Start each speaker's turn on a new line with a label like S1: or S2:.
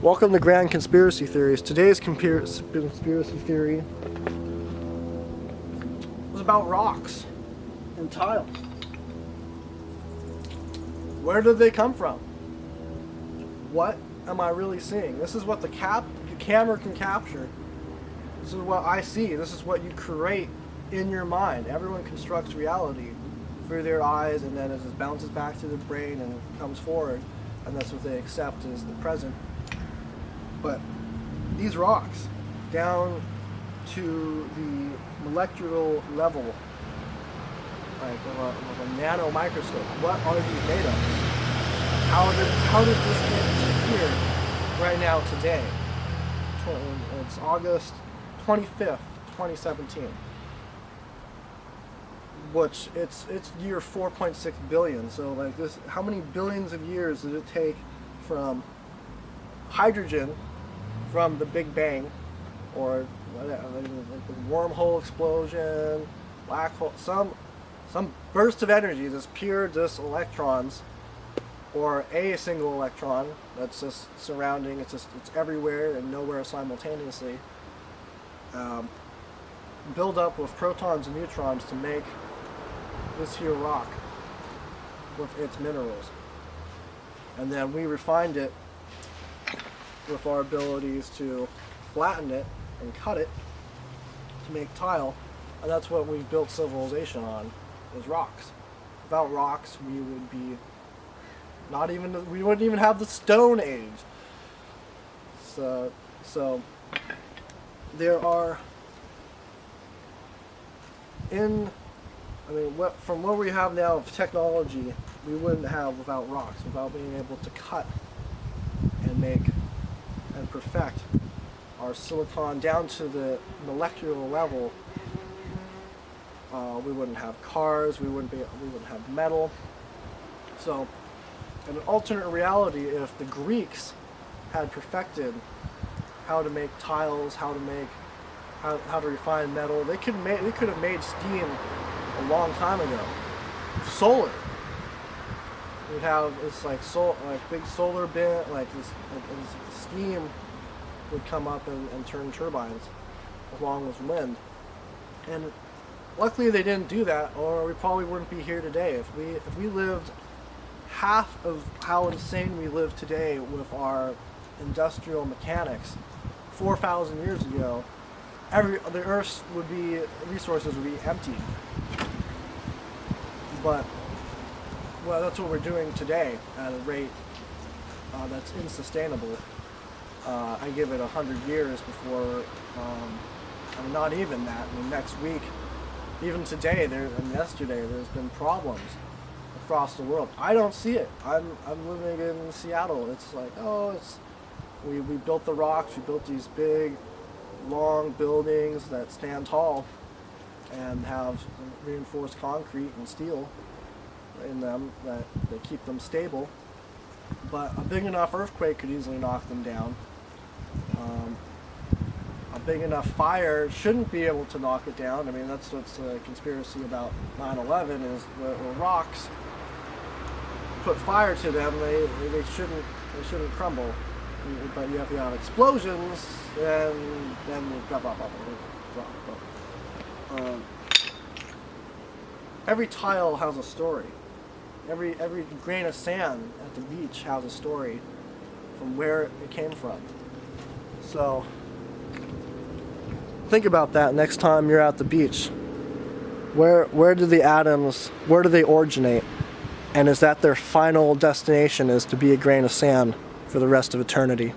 S1: Welcome to Grand Conspiracy Theories. Today's conspiracy theory is about rocks and tiles. Where did they come from? What am I really seeing? This is what the camera can capture. This is what I see. This is what you create in your mind. Everyone constructs reality through their eyes, and then it just bounces back to the brain and comes forward, and that's what they accept as the present. But these rocks, down to the molecular level, like with a nano microscope, what are these made of? How did this get to here right now today? It's August 25th, 2017. Which it's year 4.6 billion. So like this, how many billions of years did it take from hydrogen from the Big Bang, or whatever, like the wormhole explosion, black hole, some burst of energy, just pure electrons, or a single electron that's just surrounding, it's everywhere and nowhere simultaneously, build up with protons and neutrons to make this here rock with its minerals. And then we refined it with our abilities to flatten it and cut it to make tile, and that's what we've built civilization on, is rocks. Without rocks, we would be we wouldn't even have the Stone Age. So there are from what we have now of technology, we wouldn't have without rocks, without being able to cut and make and perfect our silicon down to the molecular level. We wouldn't have cars, we wouldn't have metal. So in an alternate reality, if the Greeks had perfected how to make tiles, how to refine metal, they could have made steam a long time ago. Solar. We'd have big solar bin, this steam would come up and turn turbines along with wind. And luckily they didn't do that, or we probably wouldn't be here today. If we lived half of how insane we live today with our industrial mechanics 4,000 years ago, the Earth's resources would be empty. But that's what we're doing today at a rate that's insustainable. I give it 100 years before, not even that. Next week, even today, and yesterday, there's been problems across the world. I don't see it. I'm living in Seattle. It's like, we built the rocks. We built these big, long buildings that stand tall and have reinforced concrete and steel in them that keep them stable. But a big enough earthquake could easily knock them down. A big enough fire shouldn't be able to knock it down. I mean, that's what's a conspiracy about 9/11 is the rocks put fire to them. They shouldn't crumble. But you have explosions, and then blah blah blah blah blah blah. Every tile has a story. Every grain of sand at the beach has a story from where it came from. So think about that next time you're at the beach. Where do the atoms, where do they originate? And is that their final destination, is to be a grain of sand for the rest of eternity?